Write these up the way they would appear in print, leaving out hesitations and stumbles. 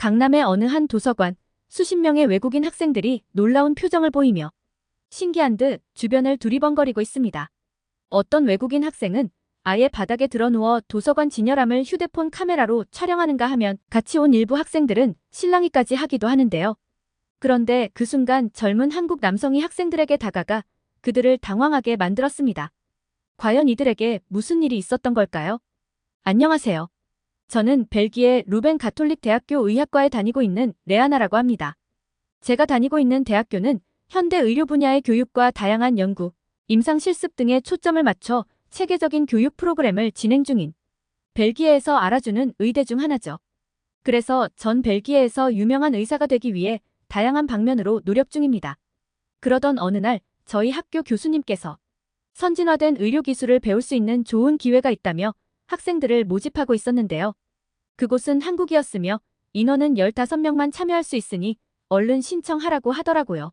강남의 어느 한 도서관, 수십 명의 외국인 학생들이 놀라운 표정을 보이며 신기한 듯 주변을 두리번거리고 있습니다. 어떤 외국인 학생은 아예 바닥에 드러누워 도서관 진열함을 휴대폰 카메라로 촬영하는가 하면 같이 온 일부 학생들은 실랑이까지 하기도 하는데요. 그런데 그 순간 젊은 한국 남성이 학생들에게 다가가 그들을 당황하게 만들었습니다. 과연 이들에게 무슨 일이 있었던 걸까요? 안녕하세요. 저는 벨기에 루벤 가톨릭 대학교 의학과에 다니고 있는 레아나라고 합니다. 제가 다니고 있는 대학교는 현대 의료 분야의 교육과 다양한 연구, 임상 실습 등에 초점을 맞춰 체계적인 교육 프로그램을 진행 중인 벨기에에서 알아주는 의대 중 하나죠. 그래서 전 벨기에에서 유명한 의사가 되기 위해 다양한 방면으로 노력 중입니다. 그러던 어느 날 저희 학교 교수님께서 선진화된 의료 기술을 배울 수 있는 좋은 기회가 있다며 학생들을 모집하고 있었는데요. 그곳은 한국이었으며 인원은 15명만 참여할 수 있으니 얼른 신청하라고 하더라고요.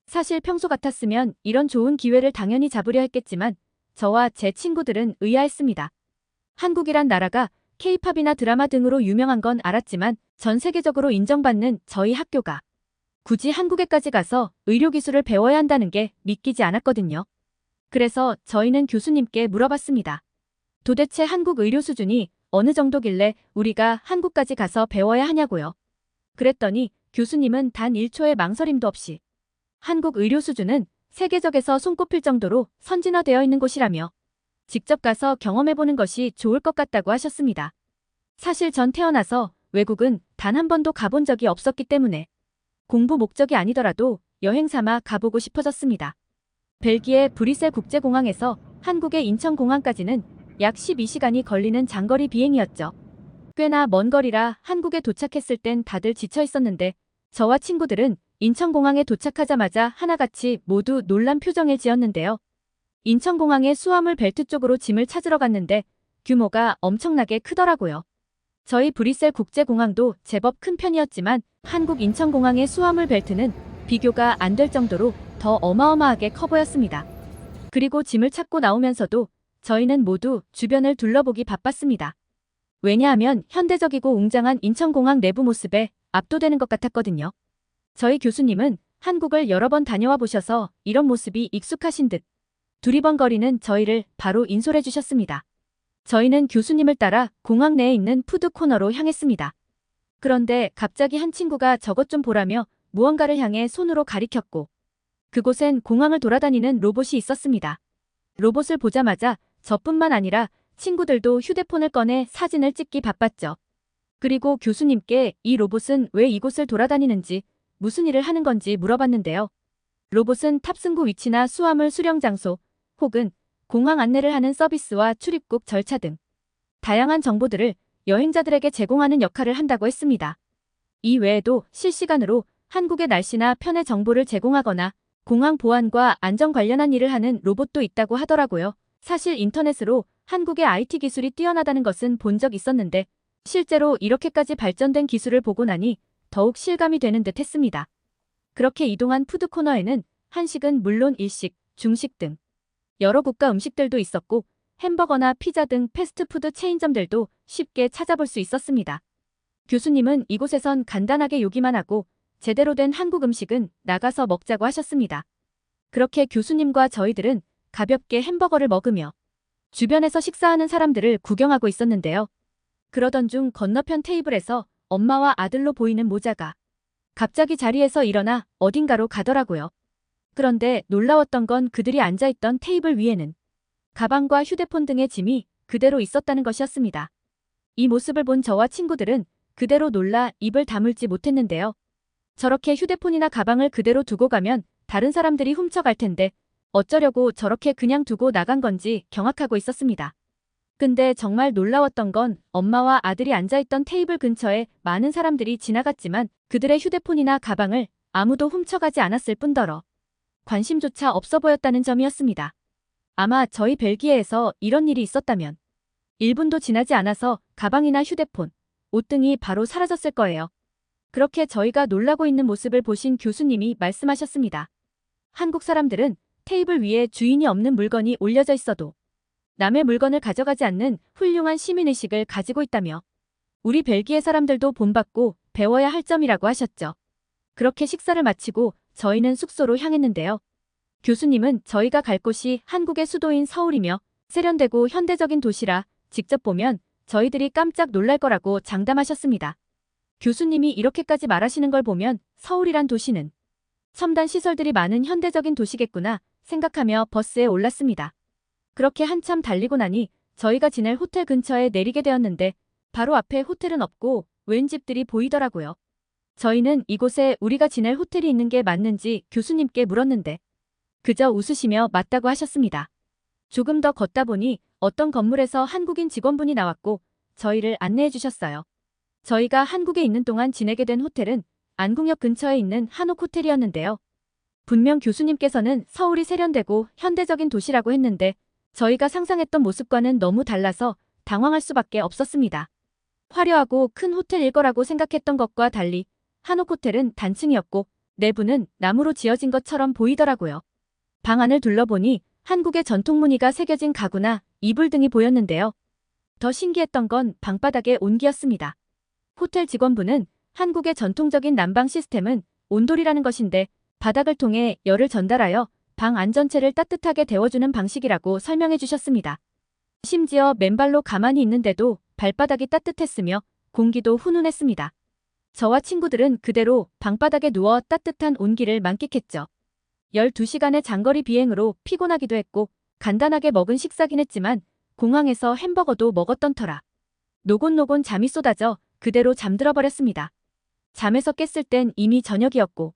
사실 평소 같았으면 이런 좋은 기회를 당연히 잡으려 했겠지만 저와 제 친구들은 의아했습니다. 한국이란 나라가 K-팝이나 드라마 등으로 유명한 건 알았지만 전 세계적으로 인정받는 저희 학교가 굳이 한국에까지 가서 의료기술을 배워야 한다는 게 믿기지 않았거든요. 그래서 저희는 교수님께 물어봤습니다. 도대체 한국 의료 수준이 어느 정도길래 우리가 한국까지 가서 배워야 하냐고요. 그랬더니 교수님은 단 1초의 망설임도 없이 한국 의료 수준은 세계적에서 손꼽힐 정도로 선진화되어 있는 곳이라며 직접 가서 경험해보는 것이 좋을 것 같다고 하셨습니다. 사실 전 태어나서 외국은 단 한 번도 가본 적이 없었기 때문에 공부 목적이 아니더라도 여행 삼아 가보고 싶어졌습니다. 벨기에 브뤼셀 국제공항에서 한국의 인천공항까지는 약 12시간이 걸리는 장거리 비행이었죠. 꽤나 먼 거리라 한국에 도착했을 땐 다들 지쳐 있었는데 저와 친구들은 인천공항에 도착하자마자 하나같이 모두 놀란 표정을 지었는데요. 인천공항의 수화물 벨트 쪽으로 짐을 찾으러 갔는데 규모가 엄청나게 크더라고요. 저희 브뤼셀 국제공항도 제법 큰 편이었지만 한국 인천공항의 수화물 벨트는 비교가 안 될 정도로 더 어마어마하게 커 보였습니다. 그리고 짐을 찾고 나오면서도 저희는 모두 주변을 둘러보기 바빴습니다. 왜냐하면 현대적이고 웅장한 인천공항 내부 모습에 압도되는 것 같았거든요. 저희 교수님은 한국을 여러 번 다녀와 보셔서 이런 모습이 익숙하신 듯 두리번거리는 저희를 바로 인솔해 주셨습니다. 저희는 교수님을 따라 공항 내에 있는 푸드 코너로 향했습니다. 그런데 갑자기 한 친구가 저것 좀 보라며 무언가를 향해 손으로 가리켰고 그곳엔 공항을 돌아다니는 로봇이 있었습니다. 로봇을 보자마자 저뿐만 아니라 친구들도 휴대폰을 꺼내 사진을 찍기 바빴죠. 그리고 교수님께 이 로봇은 왜 이곳을 돌아다니는지 무슨 일을 하는 건지 물어봤는데요. 로봇은 탑승구 위치나 수화물 수령 장소 혹은 공항 안내를 하는 서비스와 출입국 절차 등 다양한 정보들을 여행자들에게 제공하는 역할을 한다고 했습니다. 이 외에도 실시간으로 한국의 날씨나 편의 정보를 제공하거나 공항 보안과 안전 관련한 일을 하는 로봇도 있다고 하더라고요. 사실 인터넷으로 한국의 IT 기술이 뛰어나다는 것은 본 적 있었는데 실제로 이렇게까지 발전된 기술을 보고 나니 더욱 실감이 되는 듯 했습니다. 그렇게 이동한 푸드 코너에는 한식은 물론 일식, 중식 등 여러 국가 음식들도 있었고 햄버거나 피자 등 패스트푸드 체인점들도 쉽게 찾아볼 수 있었습니다. 교수님은 이곳에선 간단하게 요기만 하고 제대로 된 한국 음식은 나가서 먹자고 하셨습니다. 그렇게 교수님과 저희들은 가볍게 햄버거를 먹으며 주변에서 식사하는 사람들을 구경하고 있었는데요. 그러던 중 건너편 테이블에서 엄마와 아들로 보이는 모자가 갑자기 자리에서 일어나 어딘가로 가더라고요. 그런데 놀라웠던 건 그들이 앉아있던 테이블 위에는 가방과 휴대폰 등의 짐이 그대로 있었다는 것이었습니다. 이 모습을 본 저와 친구들은 그대로 놀라 입을 다물지 못했는데요. 저렇게 휴대폰이나 가방을 그대로 두고 가면 다른 사람들이 훔쳐갈 텐데 어쩌려고 저렇게 그냥 두고 나간 건지 경악하고 있었습니다. 근데 정말 놀라웠던 건 엄마와 아들이 앉아있던 테이블 근처에 많은 사람들이 지나갔지만 그들의 휴대폰이나 가방을 아무도 훔쳐가지 않았을 뿐더러 관심조차 없어 보였다는 점이었습니다. 아마 저희 벨기에에서 이런 일이 있었다면 1분도 지나지 않아서 가방이나 휴대폰, 옷 등이 바로 사라졌을 거예요. 그렇게 저희가 놀라고 있는 모습을 보신 교수님이 말씀하셨습니다. 한국 사람들은 테이블 위에 주인이 없는 물건이 올려져 있어도 남의 물건을 가져가지 않는 훌륭한 시민의식을 가지고 있다며 우리 벨기에 사람들도 본받고 배워야 할 점이라고 하셨죠. 그렇게 식사를 마치고 저희는 숙소로 향했는데요. 교수님은 저희가 갈 곳이 한국의 수도인 서울이며 세련되고 현대적인 도시라 직접 보면 저희들이 깜짝 놀랄 거라고 장담하셨습니다. 교수님이 이렇게까지 말하시는 걸 보면 서울이란 도시는 첨단 시설들이 많은 현대적인 도시겠구나 생각하며 버스에 올랐습니다. 그렇게 한참 달리고 나니 저희가 지낼 호텔 근처에 내리게 되었는데 바로 앞에 호텔은 없고 웬 집들이 보이더라고요. 저희는 이곳에 우리가 지낼 호텔이 있는 게 맞는지 교수님께 물었는데 그저 웃으시며 맞다고 하셨습니다. 조금 더 걷다 보니 어떤 건물에서 한국인 직원분이 나왔고 저희를 안내해 주셨어요. 저희가 한국에 있는 동안 지내게 된 호텔은 안국역 근처에 있는 한옥 호텔이었는데요. 분명 교수님께서는 서울이 세련되고 현대적인 도시라고 했는데 저희가 상상했던 모습과는 너무 달라서 당황할 수밖에 없었습니다. 화려하고 큰 호텔일 거라고 생각했던 것과 달리 한옥 호텔은 단층이었고 내부는 나무로 지어진 것처럼 보이더라고요. 방 안을 둘러보니 한국의 전통 무늬가 새겨진 가구나 이불 등이 보였는데요. 더 신기했던 건 방바닥의 온기였습니다. 호텔 직원분은 한국의 전통적인 난방 시스템은 온돌이라는 것인데 바닥을 통해 열을 전달하여 방 안 전체를 따뜻하게 데워주는 방식이라고 설명해 주셨습니다. 심지어 맨발로 가만히 있는데도 발바닥이 따뜻했으며 공기도 훈훈했습니다. 저와 친구들은 그대로 방바닥에 누워 따뜻한 온기를 만끽했죠. 12시간의 장거리 비행으로 피곤하기도 했고 간단하게 먹은 식사긴 했지만 공항에서 햄버거도 먹었던 터라 노곤노곤 잠이 쏟아져 그대로 잠들어 버렸습니다. 잠에서 깼을 땐 이미 저녁이었고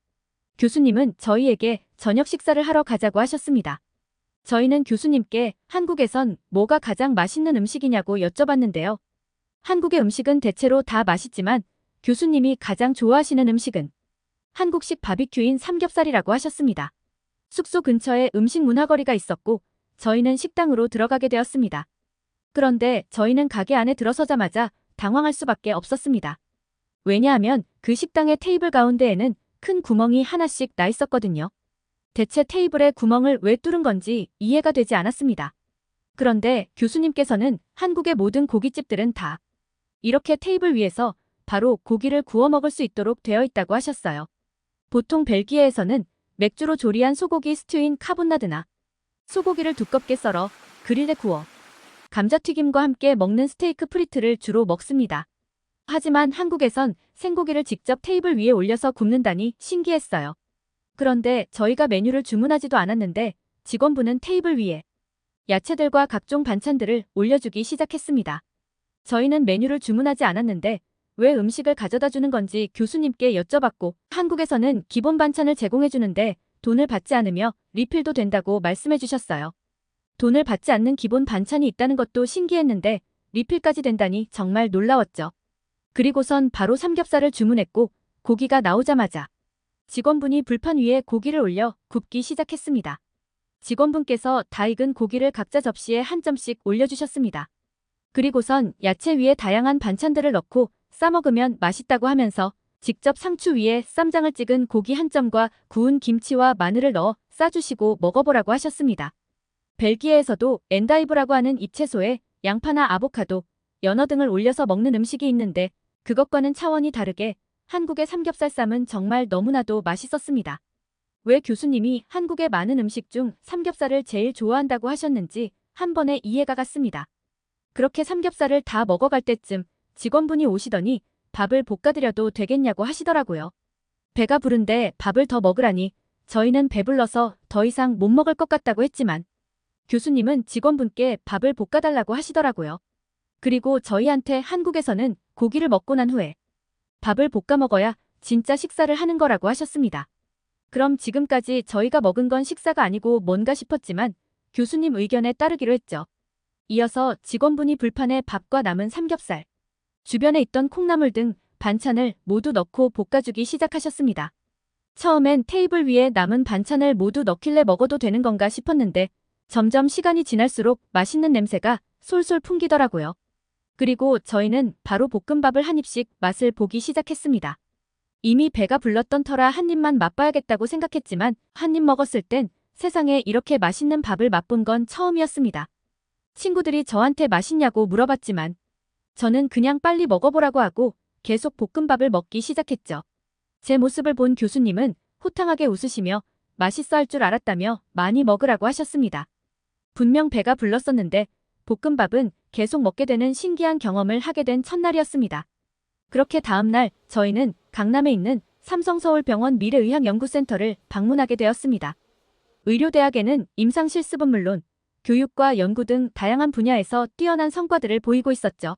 교수님은 저희에게 저녁 식사를 하러 가자고 하셨습니다. 저희는 교수님께 한국에선 뭐가 가장 맛있는 음식이냐고 여쭤봤는데요. 한국의 음식은 대체로 다 맛있지만 교수님이 가장 좋아하시는 음식은 한국식 바비큐인 삼겹살이라고 하셨습니다. 숙소 근처에 음식 문화거리가 있었고 저희는 식당으로 들어가게 되었습니다. 그런데 저희는 가게 안에 들어서자마자 당황할 수밖에 없었습니다. 왜냐하면 그 식당의 테이블 가운데에는 큰 구멍이 하나씩 나 있었거든요. 대체 테이블에 구멍을 왜 뚫은 건지 이해가 되지 않았습니다. 그런데 교수님께서는 한국의 모든 고깃집들은 다 이렇게 테이블 위에서 바로 고기를 구워 먹을 수 있도록 되어 있다고 하셨어요. 보통 벨기에에서는 맥주로 조리한 소고기 스튜인 카보나드나 소고기를 두껍게 썰어 그릴에 구워 감자튀김과 함께 먹는 스테이크 프리트를 주로 먹습니다. 하지만 한국에선 생고기를 직접 테이블 위에 올려서 굽는다니 신기했어요. 그런데 저희가 메뉴를 주문하지도 않았는데 직원분은 테이블 위에 야채들과 각종 반찬들을 올려주기 시작했습니다. 저희는 메뉴를 주문하지 않았는데 왜 음식을 가져다 주는 건지 교수님께 여쭤봤고 한국에서는 기본 반찬을 제공해 주는데 돈을 받지 않으며 리필도 된다고 말씀해 주셨어요. 돈을 받지 않는 기본 반찬이 있다는 것도 신기했는데 리필까지 된다니 정말 놀라웠죠. 그리고선 바로 삼겹살을 주문했고 고기가 나오자마자 직원분이 불판 위에 고기를 올려 굽기 시작했습니다. 직원분께서 다 익은 고기를 각자 접시에 한 점씩 올려주셨습니다. 그리고선 야채 위에 다양한 반찬들을 넣고 싸먹으면 맛있다고 하면서 직접 상추 위에 쌈장을 찍은 고기 한 점과 구운 김치와 마늘을 넣어 싸주시고 먹어보라고 하셨습니다. 벨기에에서도 엔다이브라고 하는 잎채소에 양파나 아보카도, 연어 등을 올려서 먹는 음식이 있는데 그것과는 차원이 다르게 한국의 삼겹살쌈은 정말 너무나도 맛있었습니다. 왜 교수님이 한국의 많은 음식 중 삼겹살을 제일 좋아한다고 하셨는지 한 번에 이해가 갔습니다. 그렇게 삼겹살을 다 먹어갈 때쯤 직원분이 오시더니 밥을 볶아드려도 되겠냐고 하시더라고요. 배가 부른데 밥을 더 먹으라니 저희는 배불러서 더 이상 못 먹을 것 같다고 했지만 교수님은 직원분께 밥을 볶아달라고 하시더라고요. 그리고 저희한테 한국에서는 고기를 먹고 난 후에 밥을 볶아 먹어야 진짜 식사를 하는 거라고 하셨습니다. 그럼 지금까지 저희가 먹은 건 식사가 아니고 뭔가 싶었지만 교수님 의견에 따르기로 했죠. 이어서 직원분이 불판에 밥과 남은 삼겹살, 주변에 있던 콩나물 등 반찬을 모두 넣고 볶아주기 시작하셨습니다. 처음엔 테이블 위에 남은 반찬을 모두 넣길래 먹어도 되는 건가 싶었는데 점점 시간이 지날수록 맛있는 냄새가 솔솔 풍기더라고요. 그리고 저희는 바로 볶음밥을 한 입씩 맛을 보기 시작했습니다. 이미 배가 불렀던 터라 한 입만 맛봐야겠다고 생각했지만 한 입 먹었을 땐 세상에 이렇게 맛있는 밥을 맛본 건 처음이었습니다. 친구들이 저한테 맛있냐고 물어봤지만 저는 그냥 빨리 먹어보라고 하고 계속 볶음밥을 먹기 시작했죠. 제 모습을 본 교수님은 호탕하게 웃으시며 맛있어 할 줄 알았다며 많이 먹으라고 하셨습니다. 분명 배가 불렀었는데 볶음밥은 계속 먹게 되는 신기한 경험을 하게 된 첫날이었습니다. 그렇게 다음날 저희는 강남에 있는 삼성서울병원 미래의학연구센터를 방문하게 되었습니다. 의료대학에는 임상실습은 물론 교육과 연구 등 다양한 분야에서 뛰어난 성과들을 보이고 있었죠.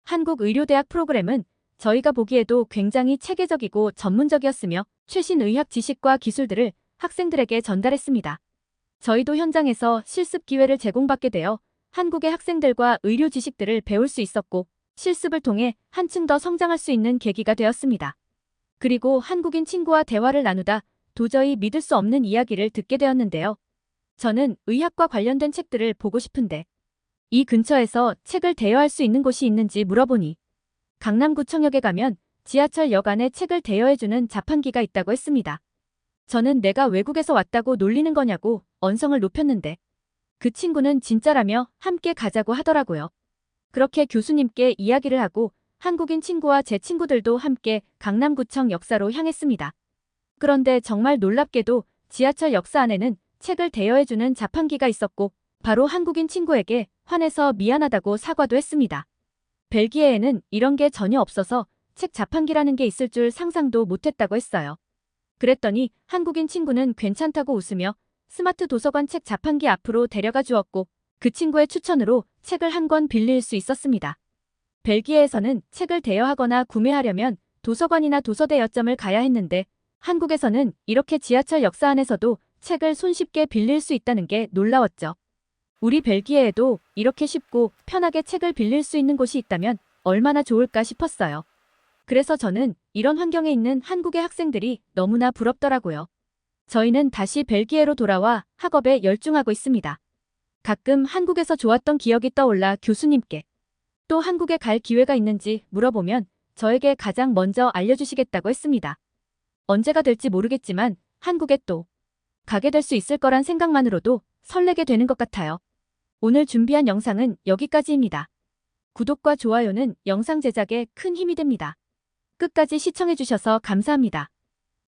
한국의료대학 프로그램은 저희가 보기에도 굉장히 체계적이고 전문적이었으며 최신 의학 지식과 기술들을 학생들에게 전달했습니다. 저희도 현장에서 실습 기회를 제공받게 되어 한국의 학생들과 의료 지식들을 배울 수 있었고 실습을 통해 한층 더 성장할 수 있는 계기가 되었습니다. 그리고 한국인 친구와 대화를 나누다 도저히 믿을 수 없는 이야기를 듣게 되었는데요. 저는 의학과 관련된 책들을 보고 싶은데 이 근처에서 책을 대여할 수 있는 곳이 있는지 물어보니 강남구청역에 가면 지하철역 안에 책을 대여해주는 자판기가 있다고 했습니다. 저는 내가 외국에서 왔다고 놀리는 거냐고 언성을 높였는데 그 친구는 진짜라며 함께 가자고 하더라고요. 그렇게 교수님께 이야기를 하고 한국인 친구와 제 친구들도 함께 강남구청 역사로 향했습니다. 그런데 정말 놀랍게도 지하철 역사 안에는 책을 대여해주는 자판기가 있었고 바로 한국인 친구에게 화내서 미안하다고 사과도 했습니다. 벨기에에는 이런 게 전혀 없어서 책 자판기라는 게 있을 줄 상상도 못했다고 했어요. 그랬더니 한국인 친구는 괜찮다고 웃으며 스마트 도서관 책 자판기 앞으로 데려가 주었고 그 친구의 추천으로 책을 한 권 빌릴 수 있었습니다. 벨기에에서는 책을 대여하거나 구매하려면 도서관이나 도서대여점을 가야 했는데 한국에서는 이렇게 지하철 역사 안에서도 책을 손쉽게 빌릴 수 있다는 게 놀라웠죠. 우리 벨기에에도 이렇게 쉽고 편하게 책을 빌릴 수 있는 곳이 있다면 얼마나 좋을까 싶었어요. 그래서 저는 이런 환경에 있는 한국의 학생들이 너무나 부럽더라고요. 저희는 다시 벨기에로 돌아와 학업에 열중하고 있습니다. 가끔 한국에서 좋았던 기억이 떠올라 교수님께 또 한국에 갈 기회가 있는지 물어보면 저에게 가장 먼저 알려주시겠다고 했습니다. 언제가 될지 모르겠지만 한국에 또 가게 될 수 있을 거란 생각만으로도 설레게 되는 것 같아요. 오늘 준비한 영상은 여기까지입니다. 구독과 좋아요는 영상 제작에 큰 힘이 됩니다. 끝까지 시청해주셔서 감사합니다.